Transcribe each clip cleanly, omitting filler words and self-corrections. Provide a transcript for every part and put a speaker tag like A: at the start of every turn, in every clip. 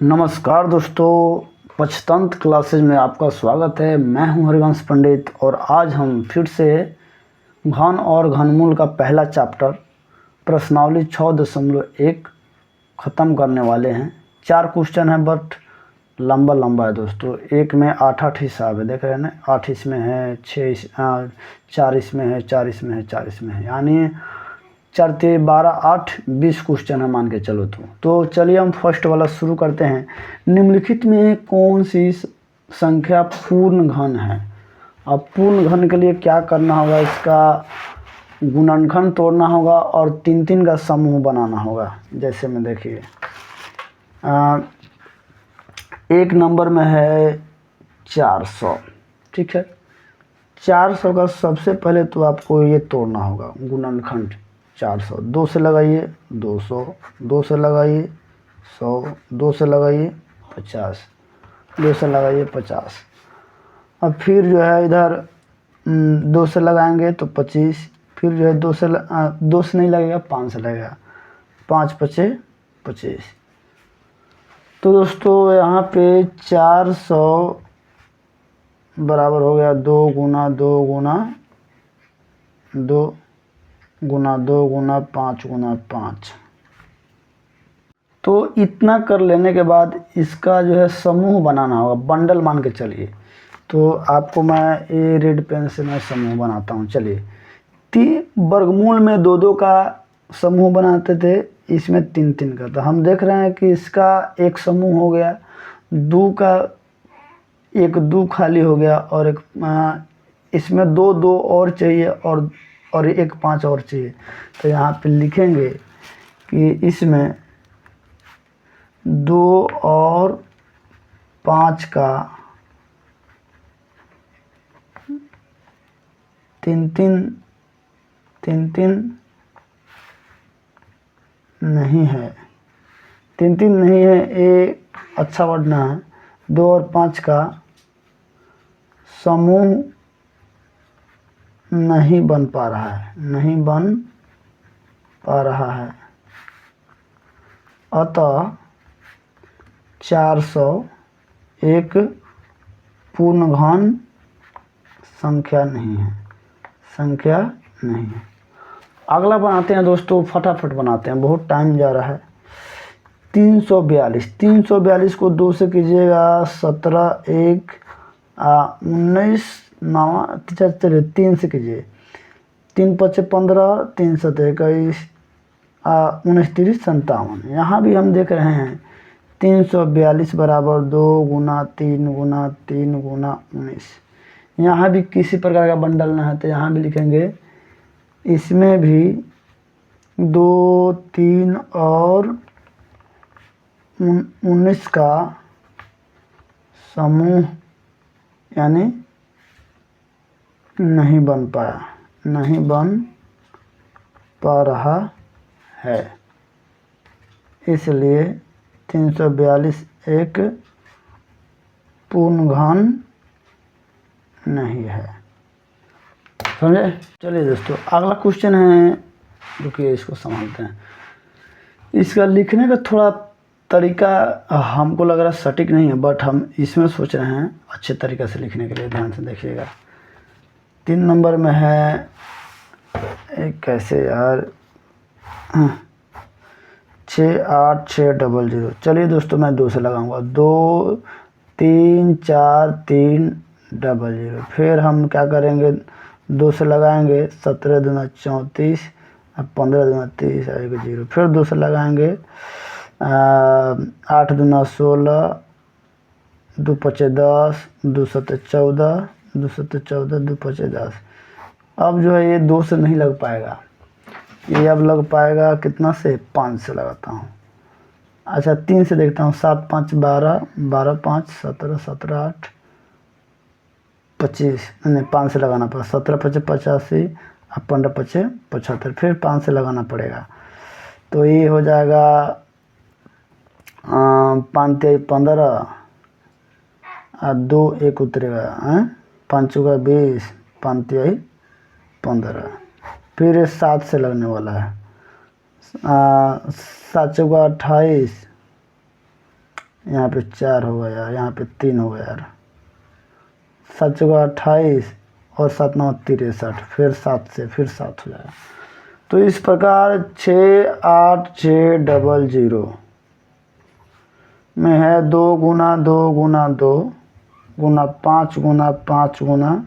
A: नमस्कार दोस्तों, पंचतंत्र क्लासेज में आपका स्वागत है। मैं हूं हरिवंश पंडित और आज हम फिर से घन और घनमूल का पहला चैप्टर प्रश्नावली 6.1 ख़त्म करने वाले हैं। 4 क्वेश्चन हैं बट लंबा लंबा है दोस्तों। एक में 8 हिसाब है, देख रहे हैं ना, 8 इसमें है, 4 इसमें है, 4 इसमें है, 4 इसमें है, यानी 4 3 12 8 20 क्वेश्चन है मान के चलो। तो चलिए हम फर्स्ट वाला शुरू करते हैं। निम्नलिखित में कौन सी संख्या पूर्ण घन है? अब पूर्ण घन के लिए क्या करना होगा, इसका गुणनखंड तोड़ना होगा और 3 का समूह बनाना होगा। जैसे में देखिए, एक नंबर में है 400, ठीक है। 400 का सबसे पहले तो आपको ये तोड़ना होगा गुणनखंड। 400 2 से लगाइए 200, 2 से लगाइए 100, 2 से लगाइए 50, 2 से लगाइए 50। अब फिर जो है इधर 2 से लगाएंगे तो 25, फिर जो है 2 से नहीं लगेगा, 5 से लगेगा, 5 पचे 25। तो दोस्तों यहाँ पे 400 बराबर हो गया 2 गुना 2 गुना 2 गुना 2 गुना 5 गुना 5। तो इतना कर लेने के बाद इसका जो है समूह बनाना होगा, बंडल मान के चलिए। तो आपको मैं ये रेड पेन से मैं समूह बनाता हूँ। चलिए, 3 वर्गमूल में 2 2 का समूह बनाते थे, इसमें 3 3 का। तो हम देख रहे हैं कि इसका एक समूह हो गया, 2 का एक 2 खाली हो गया और एक इसमें 2 2 और चाहिए और एक 5 और चाहिए। तो यहाँ पे लिखेंगे कि इसमें 2 और 5 का 3 3 नहीं है, 3 3 नहीं है, ये अच्छा वर्ड ना है। 2 और 5 का समूह नहीं बन पा रहा है, नहीं बन पा रहा है। अतः 400 एक पूर्ण घन संख्या नहीं है, संख्या नहीं है। अगला बनाते हैं दोस्तों, फटाफट बनाते हैं, बहुत टाइम जा रहा है। 342, 342 को 2 से कीजिएगा 17 1 19 9 73, 3 से कीजिए 3 5 15 3 7 21 19 30 57। यहाँ भी हम देख रहे हैं 342 बराबर 2 गुना 3 गुना 3 गुना 19। यहाँ भी किसी प्रकार का बंडल ना है तो यहाँ भी लिखेंगे, इसमें भी 2 3 और 19 का समूह यानी नहीं बन पाया, नहीं बन पा रहा है। इसलिए 342 एक पूर्ण घन नहीं है, समझे। चलिए दोस्तों, अगला क्वेश्चन है, रुकिए इसको संभालते हैं। इसका लिखने का थोड़ा तरीका हमको लग रहा है सटीक नहीं है, बट हम इसमें सोच रहे हैं अच्छे तरीके से लिखने के लिए। ध्यान से देखिएगा, 3 नंबर में है एक कैसे यार 6 8 6 0 0। चलिए दोस्तों, मैं 2 से लगाऊंगा, 2 3 4 3 0 0। फिर हम क्या करेंगे, 2 से लगाएंगे 17 दूना 34, 15 दूना 30 आएगा 0। फिर 2 से लगाएंगे 8 दूना 16, 2 पचे 10, 2 सत्ते 14, 2 सत्ते 14, 2 पचे 10। अब जो है ये 2 से नहीं लग पाएगा, ये अब लग पाएगा कितना से, 5 से लगाता हूँ। अच्छा, 3 से देखता हूँ, 7 5 12, 12 5 17, 17 8 25, नहीं 5 से लगाना पड़ा, 17 पचे 85 और 15 पचे 75। फिर 5 से लगाना पड़ेगा, तो ये हो जाएगा 5 3 15 और 2 1 उतरेगा, 5 चौका 20, 5 3 15। फिर 7 से लगने वाला है, 7 चौका 28, यहाँ पे 4 होगा यार, यहाँ पे 3 होगा यार, 7 चौका 28 और 7 9 63, फिर 7 से फिर 7 हो जाएगा। तो इस प्रकार 68600 में है 2 गुना 2 गुना 2 गुना 5 गुना 5 गुना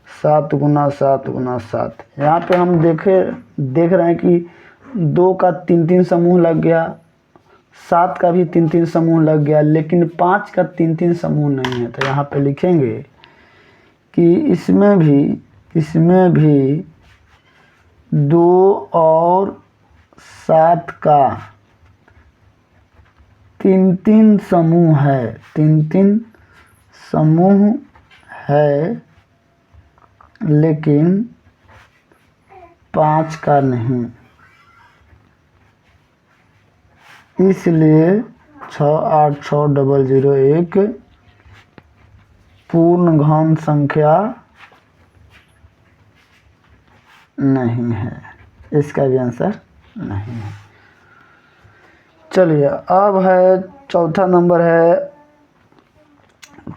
A: 7 गुना 7 गुना 7। यहाँ पे हम देख रहे हैं कि 2 का 3 समूह लग गया, 7 का भी 3 समूह लग गया, लेकिन 5 का 3 समूह नहीं है। तो यहाँ पे लिखेंगे कि इसमें भी 2 और 7 का 3 समूह है, 3 समूह है, लेकिन 5 का नहीं। इसलिए 68600 एक पूर्ण घन संख्या नहीं है, इसका भी आंसर नहीं है। चलिए अब है चौथा नंबर है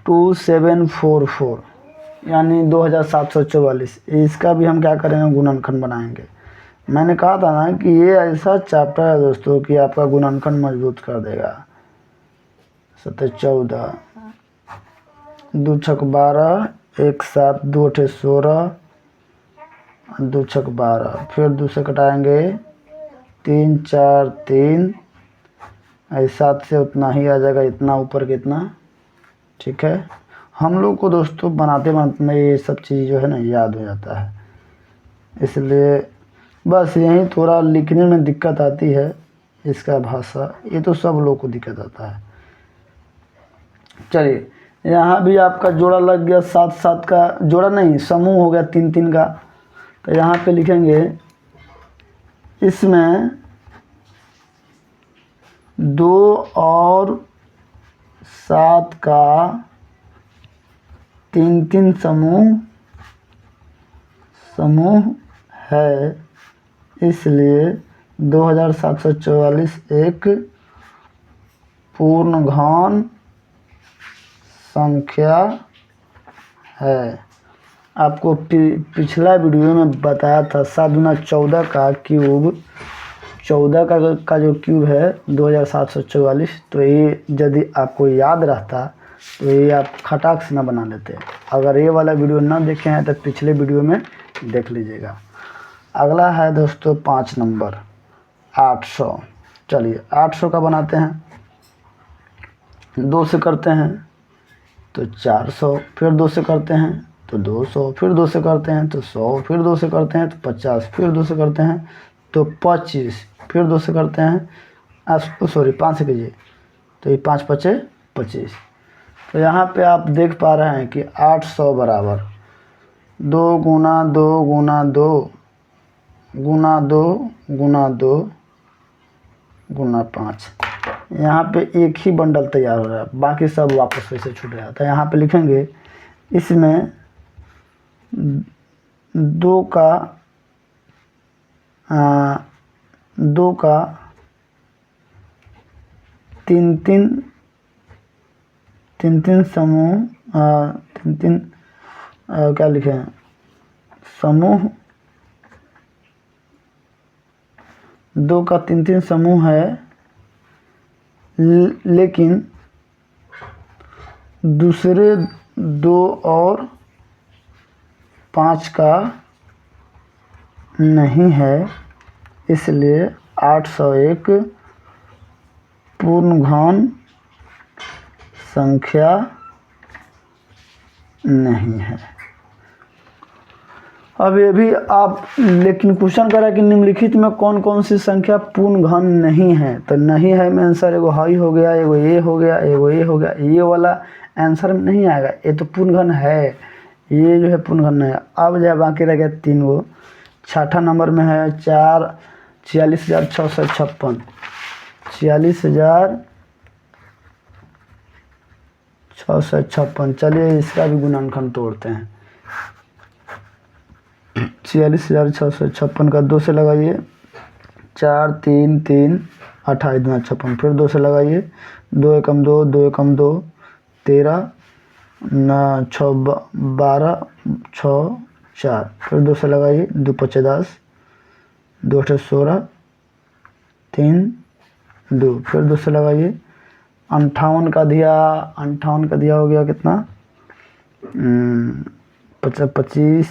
A: 2744 यानी 2744। इसका भी हम क्या करेंगे, गुणनखंड बनाएंगे। मैंने कहा था ना कि ये ऐसा चैप्टर है दोस्तों कि आपका गुणनखंड मजबूत कर देगा। 7 14 2 छक 12 1 7 2 8 16 2 छक 12, फिर 2 से कटाएंगे 3 4 3, 7 से उतना ही आ जाएगा, इतना ऊपर के इतना। ठीक है, हम लोग को दोस्तों बनाते बनाते ये सब चीज़ जो है ना याद हो जाता है, इसलिए बस यही थोड़ा लिखने में दिक्कत आती है इसका भाषा, ये तो सब लोग को दिक्कत आता है। चलिए यहाँ भी आपका जोड़ा लग गया, 7 7 का जोड़ा नहीं, समूह हो गया 3 3 का। तो यहाँ पे लिखेंगे इसमें 2 और 7 का 3 समूह है, इसलिए 2744 एक पूर्ण घन संख्या है। आपको पिछला वीडियो में बताया था 7 गुना 14 का क्यूब, 14 का जो क्यूब है 2744। तो ये यदि आपको याद रहता तो ये आप खटाक से ना बना लेते। अगर ये वाला वीडियो ना देखे हैं तो पिछले वीडियो में देख लीजिएगा। अगला है दोस्तों 5 नंबर 800। चलिए 800 का बनाते हैं, 2 से करते हैं तो 400, फिर 2 से करते हैं तो 200, फिर 2 से करते हैं तो 100, फिर 2 से करते हैं तो 50, फिर 2 से करते हैं तो 25, फिर 2 से करते हैं सॉरी 5 से कीजिए तो ये 5 5 25। तो यहाँ पे आप देख पा रहे हैं कि 800 बराबर 2 गुना 2 गुना 2 गुना 2 गुना 2 गुना 5। यहाँ पे एक ही बंडल तैयार हो रहा है, बाकी सब वापस वैसे छूट रहा था। यहाँ पे लिखेंगे इसमें 2 का 3 समूह, 3 क्या लिखे हैं, समूह 2 का 3 समूह है, लेकिन दूसरे 2 और 5 का नहीं है, इसलिए 801 पूर्ण घन संख्या नहीं है। अब ये भी आप, लेकिन क्वेश्चन करा कि निम्नलिखित में कौन कौन सी संख्या पूर्ण घन नहीं है। तो नहीं है में आंसर एगो हाई हो गया, एगो ये हो गया, एगो ये हो गया। ये वाला आंसर में नहीं आएगा, ये तो पूर्ण घन है, ये जो है पूर्ण घन नहीं है। अब जो बाकी रह गया 3 गो। 6ठा नंबर में है 46,656, 46,656। चलिए इसका भी गुणनखंड तोड़ते हैं। 46,656 का 2 से लगाइए, 4 3 3 28 2 56, फिर 2 से लगाइए 2 एकम 2, 2 एकम 2, 13, न 6 12, 6 4, फिर 2 से लगाइए, 2 5 10, 2 8 16, 3 2, फिर 2 से लगाइए, 58 का दिया, 58 का दिया हो गया कितना, 25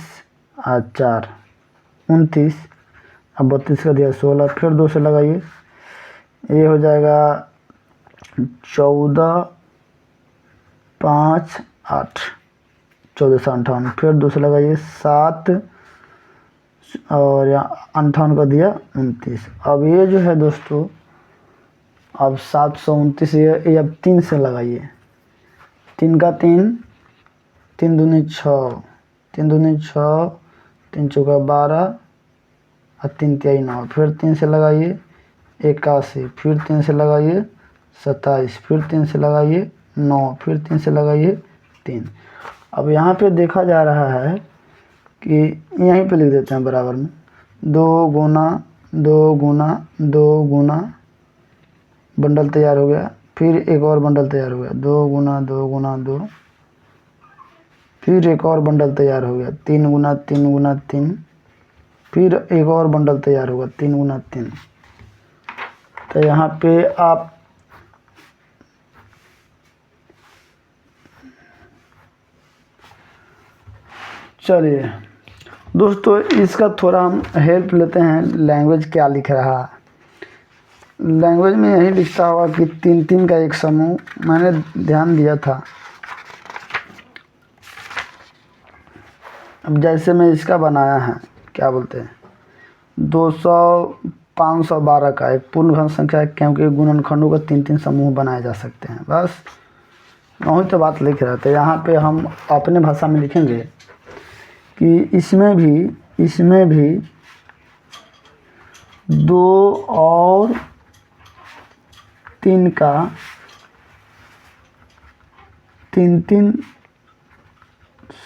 A: और 4 29, अब 32 का दिया 16, फिर 2 से लगाइए, ये हो जाएगा 14 5 8, 14 से 58, फिर 2 से लगाइए 7 और यहाँ 58 का दिया 29। अब ये जो है दोस्तों, अब 729 ये अब 3 से लगाइए, 3 का 3, 3 दूनी 6, 3 दूनी 6, 3 चौका 12 और 3 तिहाई 9, फिर 3 से लगाइए 81, फिर 3 से लगाइए 27, फिर 3 से लगाइए 9, फिर 3 से लगाइए 3। अब यहाँ पे देखा जा रहा है कि यहीं पे लिख देते हैं बराबर में, 2 गुना 2 गुना 2 गुना, बंडल तैयार हो गया, फिर एक और बंडल तैयार हो गया, 2 गुना 2 गुना 2, फिर एक और बंडल तैयार हो गया, 3 गुना 3 गुना 3, फिर एक और बंडल तैयार होगा 3 गुना 3। तो यहाँ पे आप चलिए दोस्तों, इसका थोड़ा हम हेल्प लेते हैं, लैंग्वेज क्या लिख रहा है। लैंग्वेज में यही लिखता होगा कि 3 3 का एक समूह, मैंने ध्यान दिया था। अब जैसे मैं इसका बनाया है, क्या बोलते हैं, 200 512 का एक पूर्ण घन संख्या है, क्योंकि गुणनखंडों का 3 3 समूह बनाए जा सकते हैं। बस वही तो बात लिख रहे थे। यहाँ पे हम अपने भाषा में लिखेंगे कि इसमें भी 2 और 3 का 3 3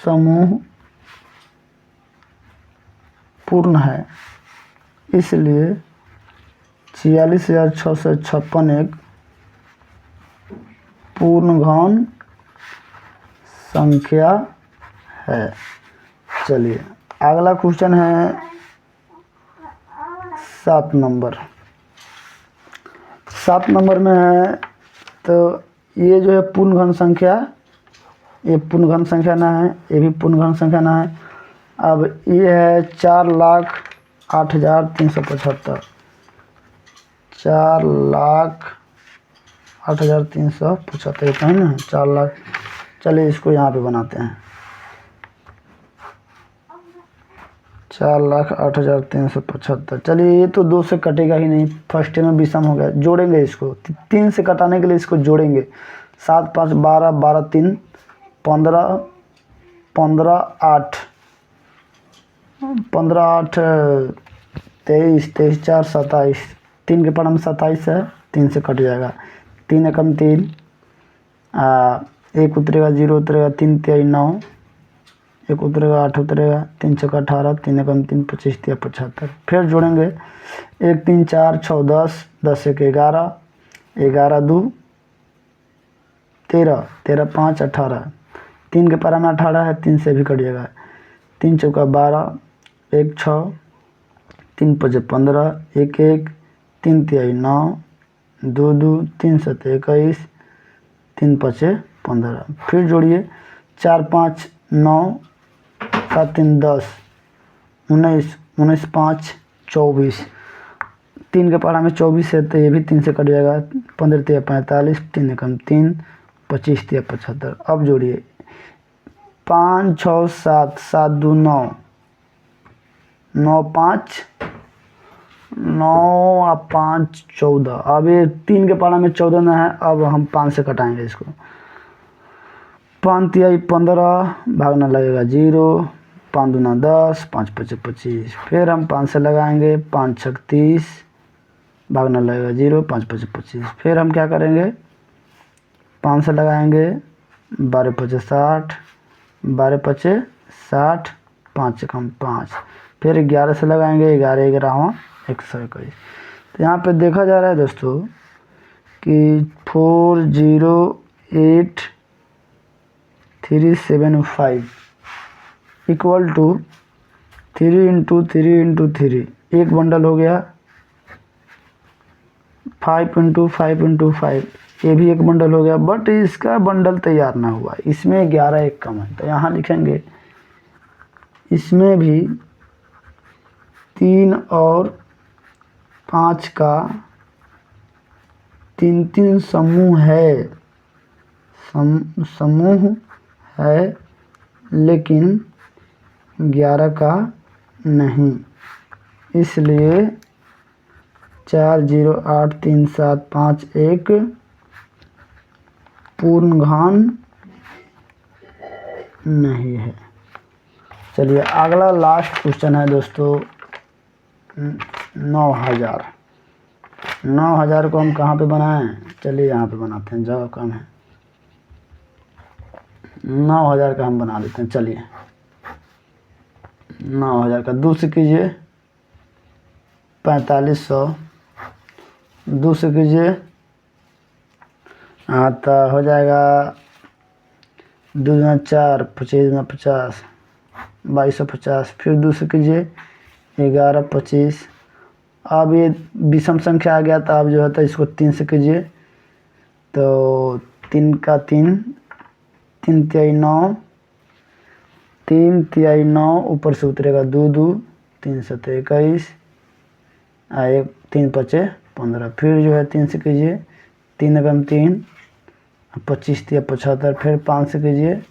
A: समूह पूर्ण है, इसलिए 46,656 एक पूर्ण घन संख्या है। चलिए अगला क्वेश्चन है 7 नंबर। 7 नंबर में है, तो ये जो है पूर्ण घन संख्या, ये पूर्ण घन संख्या ना है, ये भी पूर्ण घन संख्या ना है। अब ये है 4,08,375, 4,08,375 कहीं ना, 4 लाख। चलिए इसको यहाँ पे बनाते हैं, 4,08,375। चलिए ये तो 2 से कटेगा ही नहीं, फर्स्ट में विषम हो गया, जोड़ेंगे इसको, 3 से कटाने के लिए इसको जोड़ेंगे, 7 5 12, 12 3 15, 15 8, 15 8 23, 23 4 27, 3 के पढ़ा में 27 है, 3 से कट जाएगा, 3 एकम 3, 1 उतरेगा, 0 उतरेगा, 3 तिहाई 9, 1 उतरेगा, 8 उतरेगा, 3 चौका 18, 3 एकम 3 25 तिया 75। फिर जोड़ेंगे 1 3 4 6 10, 10 1 11, 11 2 13, 13 5 18, 3 के पारा में 18 है, 3 से भी कट जाएगा, 3 चौका 12, 1 6, 3 5 15, 1 1, 3 तिहाई 9, 2 2, 3 7 21, 3 5 15। फिर जोड़िए 4 5 9, 7 3 10, 19, 19 5 24, 3 के पढ़ा में 24 है, तो ये भी 3 से कट जाएगा, 15 तिया 45, 3 एकम 3, 25 तिया 75। अब जोड़िए 5 6 7, 7 2 9, 9 5 9 और 5 14। अब ये 3 के पारा में 14 ना है, अब हम 5 से कटाएंगे इसको, 5 तिहाई 15, भागना लगेगा 0, 5 दूना 10, 5 5 25। फिर हम 5 से लगाएंगे, 5 6 30, भागना लगेगा 0, 5 5 25। फिर हम क्या करेंगे, 5 से लगाएंगे, 12 5 60, 12 5 60, 5 कम 5। फिर 11 से लगाएंगे, 11 11 121। तो यहाँ पे देखा जा रहा है दोस्तों कि 408,375 इक्वल टू 3 × 3 × 3 एक बंडल हो गया, 5 × 5 × 5 ये भी एक बंडल हो गया, बट इसका बंडल तैयार ना हुआ, इसमें 11 एक कम है। तो यहाँ लिखेंगे इसमें भी 3 और 5 का 3 समूह है, समूह है, लेकिन 11 का नहीं, इसलिए 4 0 8 3 7 5 1 पूर्णघन नहीं है। चलिए अगला लास्ट क्वेश्चन है दोस्तों 9000। 9000 को हम कहाँ पे बनाएं? चलिए यहाँ पे बनाते हैं, जगह कम है। 9000 का हम बना देते हैं। चलिए 9000 का 2 से कीजिए 4500, 2 से कीजिए तो हो जाएगा 2 दूना 4, 25 दूना 50, 2250। फिर 2 से कीजिए 11 25। अब ये विषम संख्या आ गया, तो अब जो है तो इसको 3 से कीजिए तो 3 का 3, 3 तिहाई 9, 3 तिहाई 9 ऊपर से उतरेगा 2 2, 3 7 21, 3 5 15। फिर जो है 3 से कीजिए 3 एवं 3, 25 तिया 75। फिर 5 से कीजिए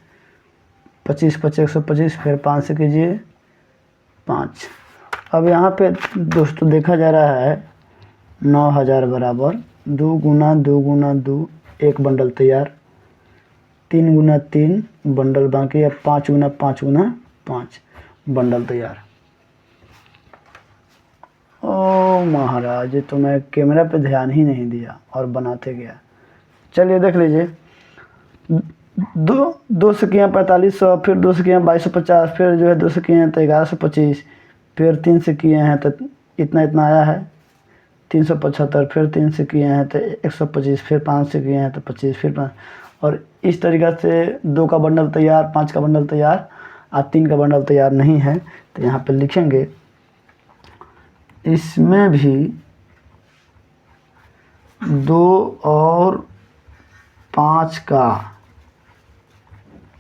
A: 25 5 125। फिर 5 से कीजिए 5। अब यहाँ पे दोस्तों देखा जा रहा है 9000 बराबर 2 × 2 × 2 एक बंडल तैयार, 3 × 3 बंडल बाकी, अब 5 × 5 × 5 बंडल तैयार। ओ महाराज, तो मैं कैमरा पे ध्यान ही नहीं दिया और बनाते गया। चलिए देख लीजिए, 2 से किया 4500, फिर 2 से किया 2250, फिर जो है 2 से किए हैं तो 1125, फिर 3 से किए हैं तो इतना इतना आया है 375, फिर 3 से किए हैं तो 125, फिर 5 से किए हैं तो 25, फिर 5, और इस तरीक़ा से 2 का बंडल तैयार, 5 का बंडल तैयार और 3 का बंडल तैयार नहीं है। तो यहाँ पे लिखेंगे इसमें भी 2 और 5 का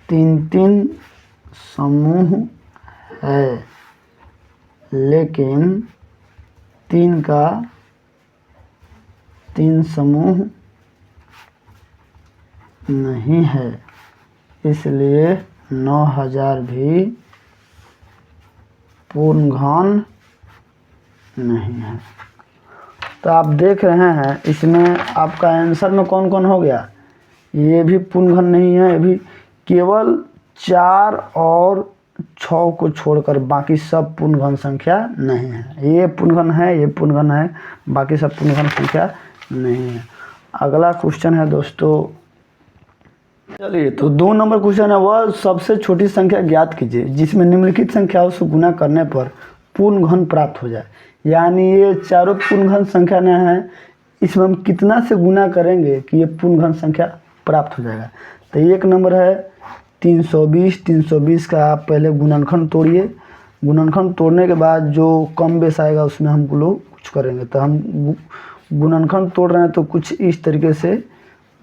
A: 3 समूह है, लेकिन 3 का 3 समूह नहीं है, इसलिए 9000 भी पूर्णघन नहीं है। तो आप देख रहे हैं इसमें आपका आंसर में कौन कौन हो गया, ये भी पूर्णघन नहीं है, ये भी, केवल 4 और 6 को छोड़कर बाकी सब पूर्णघन संख्या नहीं है। ये पूर्णघन है, ये पूर्णघन है, बाकी सब पूर्णघन संख्या नहीं है। अगला क्वेश्चन है दोस्तों, चलिए तो 2 नंबर क्वेश्चन है, वह सबसे छोटी संख्या ज्ञात कीजिए जिसमें निम्नलिखित संख्याओं से गुना करने पर पूर्णघन प्राप्त हो जाए। यानी ये चारों पूर्णघन संख्या न है, इसमें हम कितना से गुना करेंगे कि ये पूर्णघन संख्या प्राप्त हो जाएगा। तो 1 नंबर है 320। 320 का आप पहले गुणनखंड तोड़िए, गुणनखंड तोड़ने के बाद जो कम बेस आएगा उसमें हम लोग कुछ करेंगे। तो हम गुणनखंड तोड़ रहे हैं तो कुछ इस तरीके से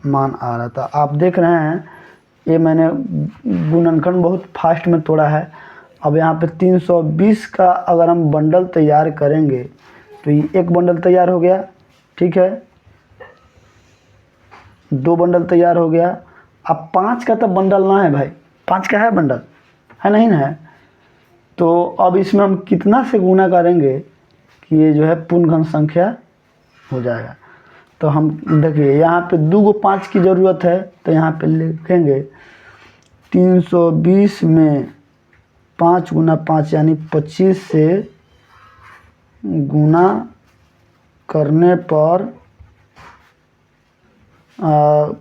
A: मान आ रहा था। आप देख रहे हैं ये मैंने गुणनखंड बहुत फास्ट में तोड़ा है। अब यहाँ पे 320 का अगर हम बंडल तैयार करेंगे तो ये एक बंडल तैयार हो गया, ठीक है, 2 बंडल तैयार हो गया। अब 5 का तो बंडल ना है भाई, 5 का है बंडल, है नहीं ना है। तो अब इसमें हम कितना से गुना करेंगे कि ये जो है पूर्णघन संख्या हो जाएगा। तो हम देखिए यहाँ पे 2 को 5 की ज़रूरत है, तो यहाँ पे लिखेंगे 320 में 5 × 5 यानी 25 से गुना करने पर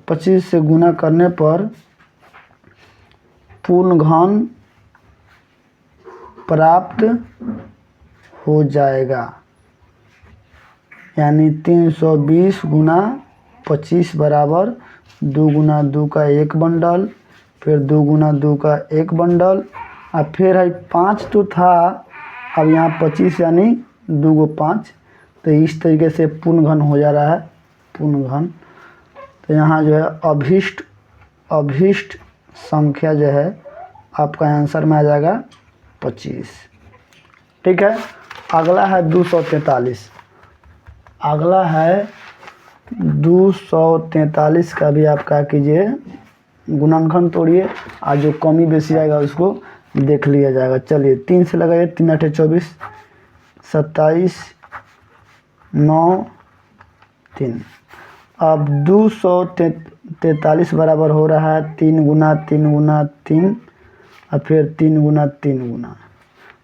A: 25 से गुना करने पर पूर्णघन प्राप्त हो जाएगा। यानी 320 × 25 बराबर 2 गुना 2 का एक बंडल, फिर 2 गुना 2 का एक बंडल, और फिर है 5 तो था, अब यहाँ 25 यानी 2 को 5, तो इस तरीके से पूर्ण घन हो जा रहा है, पूर्ण घन। तो यहाँ जो है अभिष्ट संख्या जो है आपका आंसर में आ जाएगा 25। ठीक है, अगला है 243। अगला है 243 का भी आप क्या कीजिए, गुणनखंड तोड़िए, आज जो कमी बेसी आएगा उसको देख लिया जाएगा। चलिए 3 से लगाइए, 3 8 24, 27 9 3। अब 243 बराबर हो रहा है 3 गुना 3 गुना 3 और फिर 3 गुना 3 गुना।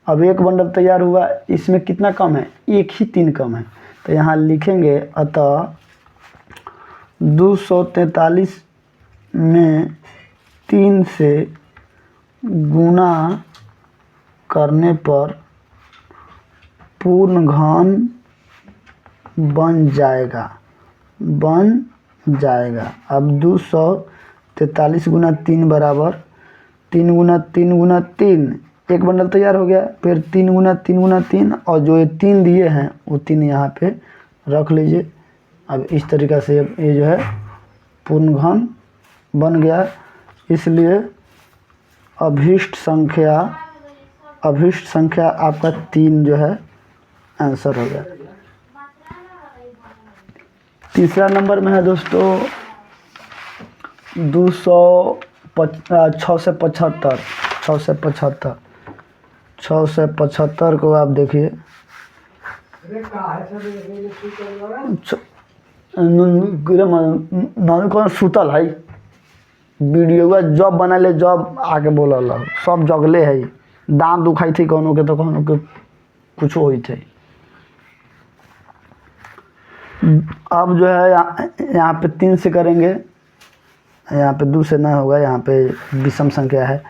A: अब एक बंडल तैयार हुआ, इसमें कितना कम है, एक ही 3 कम है, तो यहाँ लिखेंगे अतः 243 में 3 से गुना करने पर पूर्ण घन बन जाएगा। अब 243 गुना 3 बराबर 3 गुना 3 गुना 3, एक बंडल तैयार हो गया, फिर 3 गुना 3 गुना 3, और जो ये 3 दिए हैं वो 3 यहाँ पे रख लीजिए। अब इस तरीक़ा से ये जो है पूर्ण घन बन गया, इसलिए अभिष्ट संख्या आपका 3 जो है आंसर हो गया। तीसरा नंबर में है दोस्तों 6 से 75 को आप देखिए, कौन सुतल है वीडियो जॉब बना ले, जॉब आके बोलल सब जगले है, दांत दुखाई थी कोनो के तो कोनो के कुछ हुई थे। अब जो है यहाँ पे 3 से करेंगे, यहाँ पे 2 से ना होगा, यहाँ पे विषम संख्या है,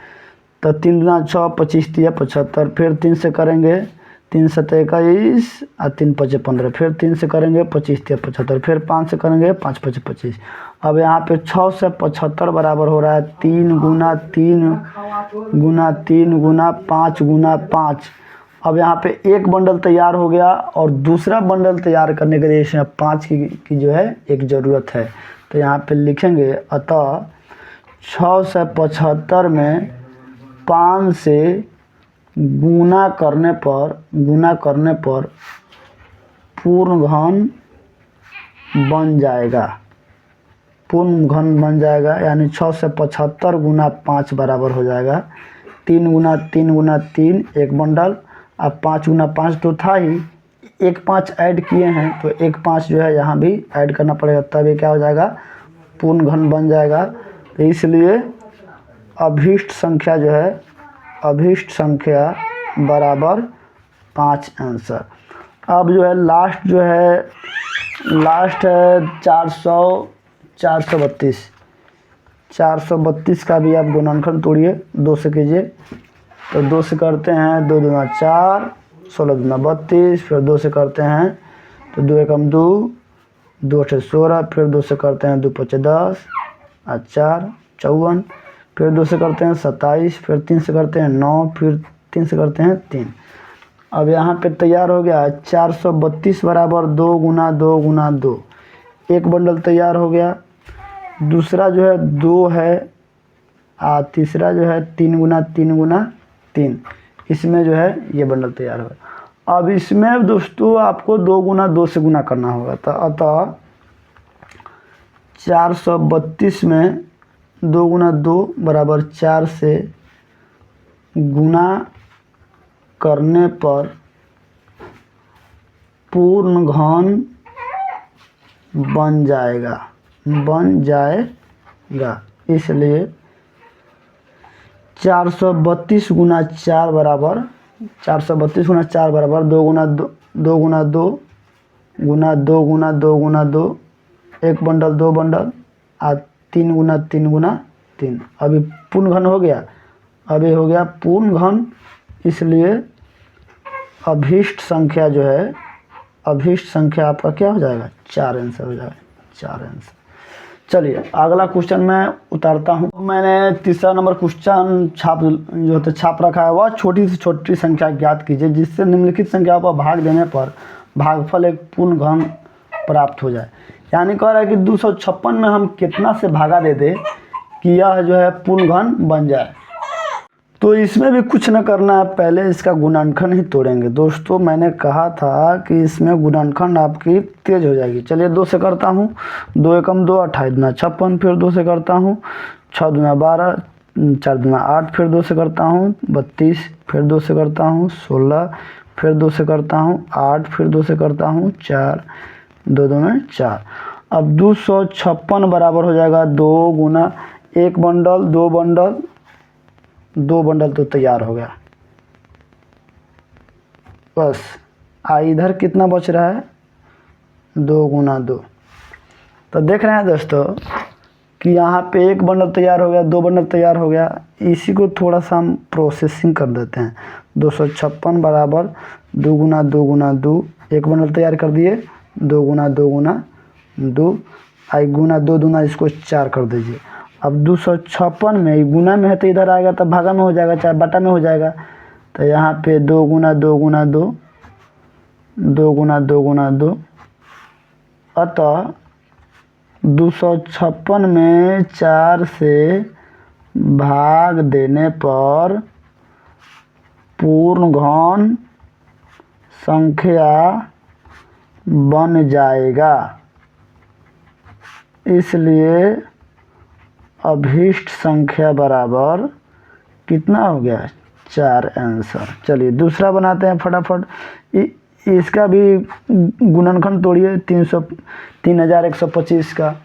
A: तो 3 गुना 6 25 3 75, फिर 3 से करेंगे 3 7 21 और 3 5 15, फिर 3 से करेंगे 25 3 75, फिर 5 से करेंगे 5 5 25। अब यहाँ पे 6 से 75 बराबर हो रहा है 3 गुना 3 गुना 3 गुना 5 गुना 5। अब यहाँ पे एक बंडल तैयार हो गया, और दूसरा बंडल तैयार करने के लिए इसमें 5 की जो है एक ज़रूरत है, तो यहाँ पे लिखेंगे अतः 6 से 75 में 5 से गुना करने पर पूर्ण घन बन जाएगा, यानी 6 से 75 गुना 5 बराबर हो जाएगा 3 गुना 3 गुना 3 एक बंडल। अब 5 गुना 5 तो था ही, एक 5 ऐड किए हैं, तो एक 5 जो है यहाँ भी ऐड करना पड़ेगा, तभी क्या हो जाएगा, पूर्ण घन बन जाएगा। तो इसलिए अभिष्ट संख्या बराबर 5 आंसर। अब जो है लास्ट है 432 का भी आप गुणनखंड तोड़िए, 2 से कीजिए, तो 2 से करते हैं 2 दूना 4 16 दूना 32, फिर 2 से करते हैं तो 2 एकम 2 2 8 16, फिर 2 से करते हैं 2 5 10 और 4 54, फिर 2 से करते हैं 27, फिर 3 से करते हैं 9, फिर 3 से करते हैं 3। अब यहाँ पे तैयार हो गया 432 बराबर 2 गुना 2 गुना 2, एक बंडल तैयार हो गया। दूसरा जो है 2 है, और तीसरा जो है 3 गुना 3 गुना 3, इसमें जो है ये बंडल तैयार होगा। अब इसमें दोस्तों आपको 2 गुना 2 से गुना करना होगा, तो अतः 432 में 2 गुना 2 बराबर 4 से गुना करने पर पूर्ण घन बन जाएगा। इसलिए 432 गुना 4 बराबर 2 गुना 2 गुना 2 गुना 2 गुना 2 गुना 2, एक बंडल 2 बंडल, और 3 गुना 3 गुना 3। अभी पूर्ण घन हो गया, अभी हो गया पूर्ण घन, इसलिए अभिष्ट संख्या आपका क्या हो जाएगा, 4 आंसर हो जाएगा, 4 आंसर। चलिए अगला क्वेश्चन मैं उतारता हूँ। मैंने तीसरा नंबर क्वेश्चन छाप रखा है। वह छोटी से छोटी संख्या ज्ञात कीजिए जिससे निम्नलिखित संख्या पर भाग देने पर भागफल एक पूर्ण घन प्राप्त हो जाए। यानी कह रहा है कि 256 में हम कितना से भागा दे दे कि यह जो है पूर्ण घन बन जाए। तो इसमें भी कुछ न करना है, पहले इसका गुणनखंड ही तोड़ेंगे। दोस्तों मैंने कहा था कि इसमें गुणनखंड आपकी तेज हो जाएगी। चलिए 2 से करता हूँ। 2 एकम 2, 28 दूना 56, फिर 2 से करता हूँ। 6 दूना 12, 4 दूना 8, फिर 2 से करता हूँ 32, फिर 2 से करता हूँ 16, फिर 2 से करता हूँ 8, फिर 2 से करता हूँ 4, 2 दूना 4। अब 256 बराबर हो जाएगा 2 गुना 1 बंडल 2 बंडल 2 बंडल तो तैयार हो गया। बस इधर कितना बच रहा है 2 गुना 2। तो देख रहे हैं दोस्तों कि यहाँ पे 1 बंडल तैयार हो गया, 2 बंडल तैयार हो गया। इसी को थोड़ा सा हम प्रोसेसिंग कर देते हैं। 256 बराबर 2 गुना 2 गुना 2, 1 बंडल तैयार कर दिए। 2 गुना 2 गुना 2, आई गुना 2 दूना इसको 4 कर दीजिए। अब 256 में गुना में है तो इधर आएगा तो भागा में हो जाएगा, चाहे बटा में हो जाएगा। तो यहाँ पे 2 गुना 2 गुना 2, 2 गुना 2 गुना 2, अतः 256 में 4 से भाग देने पर पूर्ण घन संख्या बन जाएगा। इसलिए अभीष्ट संख्या बराबर कितना हो गया 4 आंसर। चलिए दूसरा बनाते हैं फटाफट। इसका भी गुणनखंड तोड़िए। 3125 का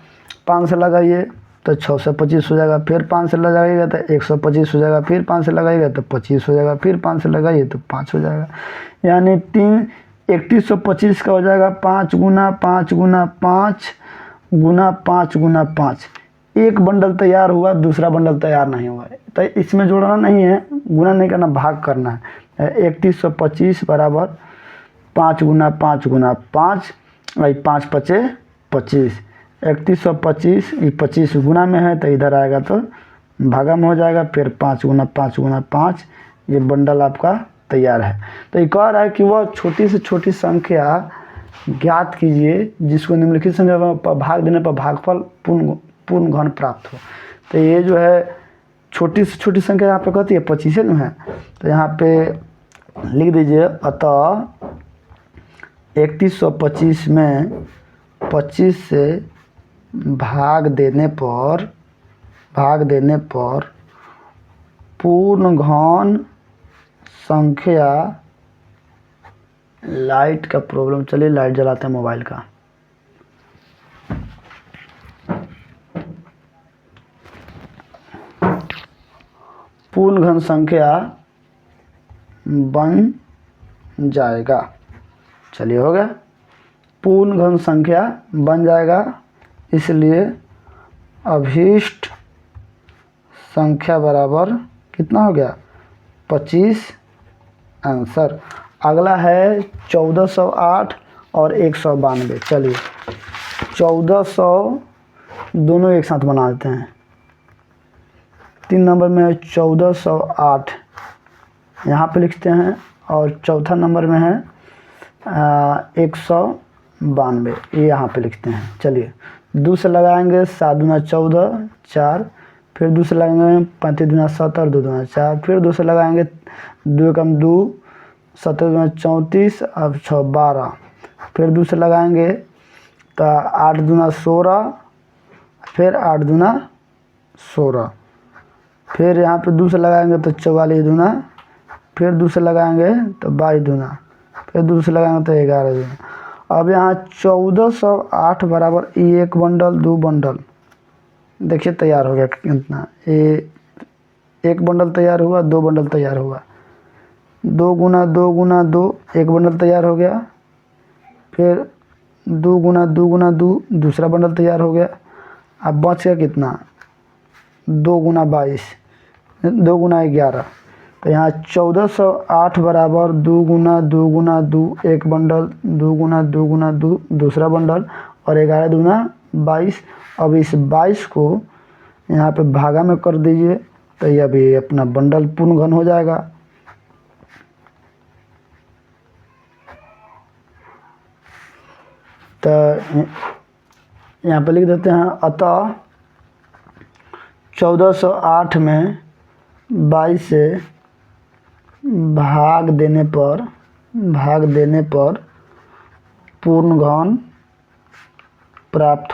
A: 5 से लगाइए तो 625 हो जाएगा, फिर 5 से लगाइएगा तो 125 हो जाएगा, फिर 5 से लगाइएगा तो 25 हो जाएगा, फिर 5 से लगाइए तो 5 हो जाएगा। यानी 3125 का हो जाएगा 5 गुना 5 गुना 5 गुना 5 गुना 5। एक बंडल तैयार हुआ, दूसरा बंडल तैयार नहीं हुआ। तो इसमें जोड़ना नहीं है, गुना नहीं करना, भाग करना है। 3125 बराबर 5 गुना 5 गुना 5, 5 पचे 25। 3125 ये 25 गुना में है तो इधर आएगा तो भागा में हो जाएगा। फिर 5 गुना 5 गुना 5, ये बंडल आपका तैयार है। तो ये कह रहा है कि वह छोटी से छोटी संख्या ज्ञात कीजिए जिसको निम्नलिखित संख्या पर भाग देने पर भागफल पूर्ण घन प्राप्त हो। तो ये जो है छोटी से छोटी संख्या यहाँ पे कहती है 25 में है। तो यहाँ पे लिख दीजिए, अतः 3125 में 25 से भाग देने पर पूर्ण घन संख्या, लाइट का प्रॉब्लम, चलिए लाइट जलाते हैं मोबाइल का। पूर्ण घन संख्या बन जाएगा। चलिए हो गया, पूर्ण घन संख्या बन जाएगा। इसलिए अभीष्ट संख्या बराबर कितना हो गया 25 आंसर। अगला है 1408 और 192। चलिए 1400 दोनों एक साथ बना देते हैं। 3 नंबर में है 1408, यहाँ पे लिखते हैं, और चौथा नंबर में है 192, ये यहाँ पे लिखते हैं। चलिए 2 से लगाएंगे 7 दूना 14 4, फिर 2 से लगाएंगे 35 दूना 70 2 दूना 4, फिर 2 से लगाएंगे 2 एकम 2 17 दूना 34, अब 6 12, फिर 2 से लगाएंगे तो 8 दूना 16, फिर 8 दूना 16, फिर यहाँ पे 2 से लगाएंगे तो 44 दूना, फिर 2 से लगाएंगे तो 22 दूना, फिर 2 से लगाएंगे तो 11 दूना। अब यहाँ 1408 बराबर 1 बंडल 2 बंडल, देखिए तैयार हो गया कितना। ये 1 बंडल तैयार हुआ, 2 बंडल तैयार हुआ, 2 गुना 2 गुना 2, 1 बंडल तैयार हो गया। फिर 2 गुना 2 गुना 2, दूसरा बंडल तैयार हो गया। अब बच गया कितना 2 गुना 22, 2 गुना 11। तो यहाँ 1408 बराबर 2 गुना 2 गुना 2, 1 बंडल, 2 गुना 2 गुना 2 दूसरा बंडल, और 11 दूना 22, अब इस 22 को यहाँ पे भागा में कर दीजिए, तो यह भी अपना बंडल पूर्ण घन हो जाएगा। तो यहाँ पे लिख देते हैं, अतः 1408 में 22 से भाग देने पर पूर्ण घन प्राप्त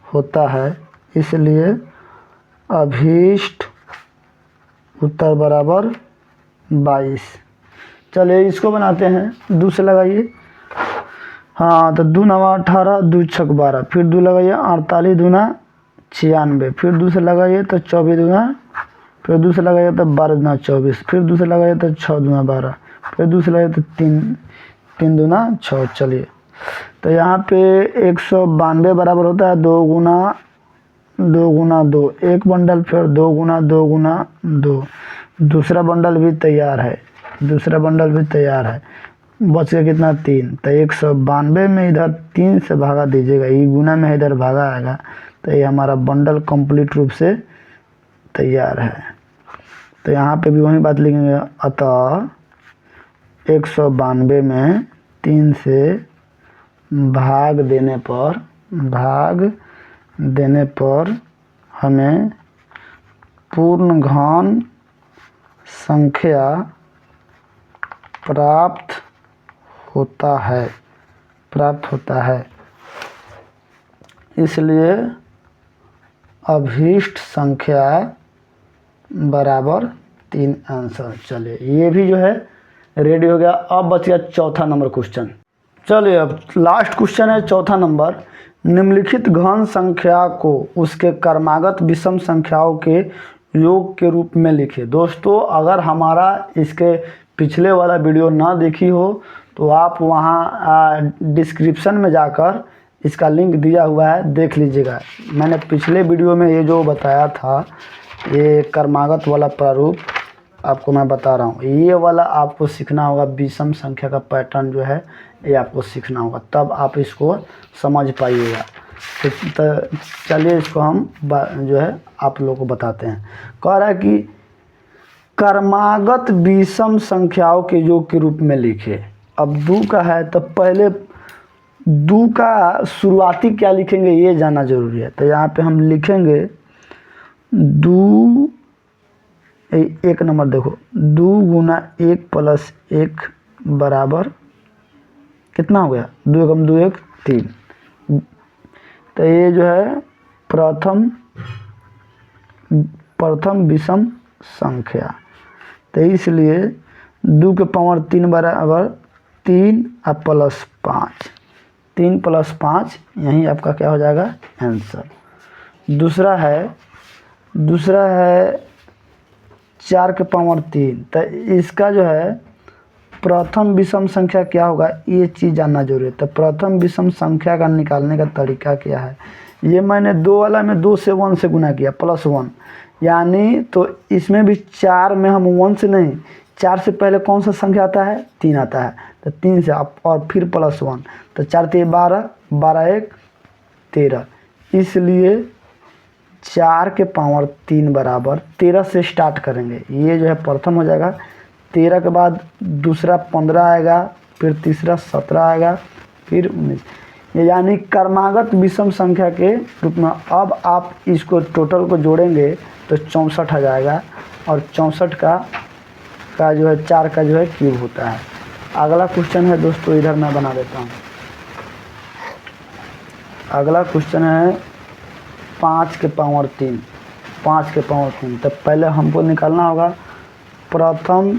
A: होता है। इसलिए अभीष्ट उत्तर बराबर 22। चलिए इसको बनाते हैं, 2 से लगाइए। हाँ, तो 2 नवा 18, 2 छक 12, फिर 2 लगाइए 48 दूना 96, फिर 2 से लगाइए तो 24 दूना, फिर 2 से लगाइए तो 12 दूना 24, फिर 2 से लगाइए तो 6 दूना 12, फिर 2 से लगाइए तो 3 दूना 6। चलिए, तो यहाँ पे 192 बराबर होता है 2 गुना 2, एक बंडल, फिर 2 गुना 2, दूसरा बंडल भी तैयार है, बच गया कितना 3। तो 192 में इधर 3 से भागा दीजिएगा, ये गुना में इधर भागा आएगा, तो ये हमारा बंडल कंप्लीट रूप से तैयार है। तो यहाँ पे भी वही बात लिखेंगे, अतः 192 में 3 से भाग देने पर हमें पूर्ण घन संख्या प्राप्त होता है। इसलिए अभीष्ट संख्या बराबर 3 आंसर। चलिए, ये भी जो है रेडी हो गया। अब बच गया चौथा नंबर क्वेश्चन। चलिए, अब लास्ट क्वेश्चन है चौथा नंबर। निम्नलिखित घन संख्या को उसके क्रमागत विषम संख्याओं के योग के रूप में लिखे। दोस्तों, अगर हमारा इसके पिछले वाला वीडियो ना देखी हो तो आप वहाँ डिस्क्रिप्शन में जाकर इसका लिंक दिया हुआ है, देख लीजिएगा। मैंने पिछले वीडियो में ये जो बताया था, ये क्रमागत वाला प्रारूप आपको मैं बता रहा हूँ। ये वाला आपको सीखना होगा, विषम संख्या का पैटर्न जो है ये आपको सीखना होगा, तब आप इसको समझ पाइएगा। तो चलिए इसको हम जो है आप लोगों को बताते हैं। कह रहा है कि क्रमागत विषम संख्याओं के योग के रूप में लिखे। अब 2 का है तो पहले 2 का शुरुआती क्या लिखेंगे ये जानना जरूरी है। तो यहाँ पे हम लिखेंगे 2, एक नंबर देखो, 2 गुना 1 प्लस 1 बराबर कितना हो गया, 2 एकम 2 1 3। तो ये जो है प्रथम विषम संख्या। तो इसलिए 2 के पावर 3 बराबर 3 और प्लस 5, 3 प्लस 5 यही आपका क्या हो जाएगा आंसर। दूसरा है 4 के पावर 3। तो इसका जो है प्रथम विषम संख्या क्या होगा ये चीज़ जानना जरूरी है। तो प्रथम विषम संख्या का निकालने का तरीका क्या है, ये मैंने 2 वाला में 2 से 1 से गुना किया प्लस 1, यानी तो इसमें भी 4 में हम 1 से नहीं, 4 से पहले कौन सा संख्या आता है 3 आता है, तो 3 से आप और फिर प्लस 1, तो 4 3 12, 12 1 13। इसलिए 4 के पावर 3 बराबर 13 से स्टार्ट करेंगे, ये जो है प्रथम हो जाएगा। 13 के बाद दूसरा 15 आएगा, फिर तीसरा 17 आएगा, फिर 19, यानी क्रमागत विषम संख्या के रूप में। अब आप इसको टोटल को जोड़ेंगे तो 64 आ जाएगा, और 64 का जो है 4 का जो है क्यूब होता है। अगला क्वेश्चन है दोस्तों, इधर मैं बना देता हूँ। अगला क्वेश्चन है 5 के पावर 3, 5 के पावर 3। तो पहले हमको निकालना होगा प्रथम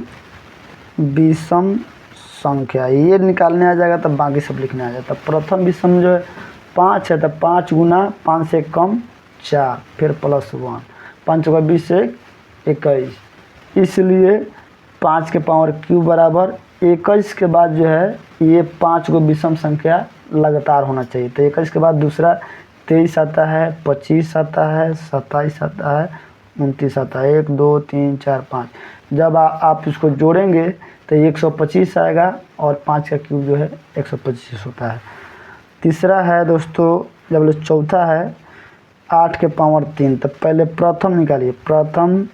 A: विषम संख्या, ये निकालने आ जाएगा तब बाकी सब लिखने आ जाता। प्रथम विषम जो है 5 है, तो 5 गुना 5 से कम 4, फिर प्लस 1, 5 का 20 से 21। इसलिए 5 के पावर क्यूब बराबर 21 के बाद जो है ये 5 को विषम संख्या लगातार होना चाहिए। तो 21 के बाद दूसरा 23 आता है, 25 आता है, 27 आता है, 29 आता है, 1 2 3 4 5। जब आप इसको जोड़ेंगे तो 125 आएगा, और 5 का क्यूब जो है 125 होता है। तीसरा है दोस्तों जब चौथा है 8 के पावर 3, तो पहले प्रथम निकालिए। प्रथम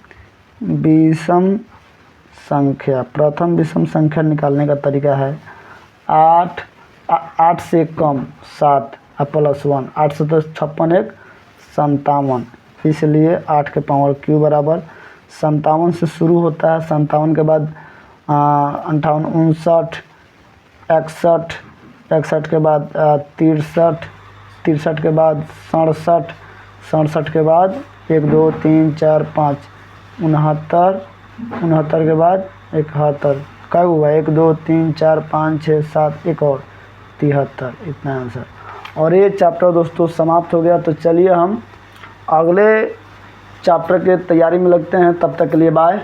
A: विषम संख्या निकालने का तरीका है 8 से कम 7 प्लस 1, 8 से 10 56 1 57, इसलिए 8 के पावर क्यू बराबर 57 से शुरू होता है। 57 के बाद 58 59 61, 61 के बाद 63, 63 के बाद 67, 67 के बाद 1 2 3 4 5 69, 69 के बाद 71, क्या हुआ 1 2 3 4 5 6 7 1 और 73, इतना आंसर। और ये चैप्टर दोस्तों समाप्त हो गया। तो चलिए हम अगले चैप्टर के तैयारी में लगते हैं, तब तक के लिए बाय।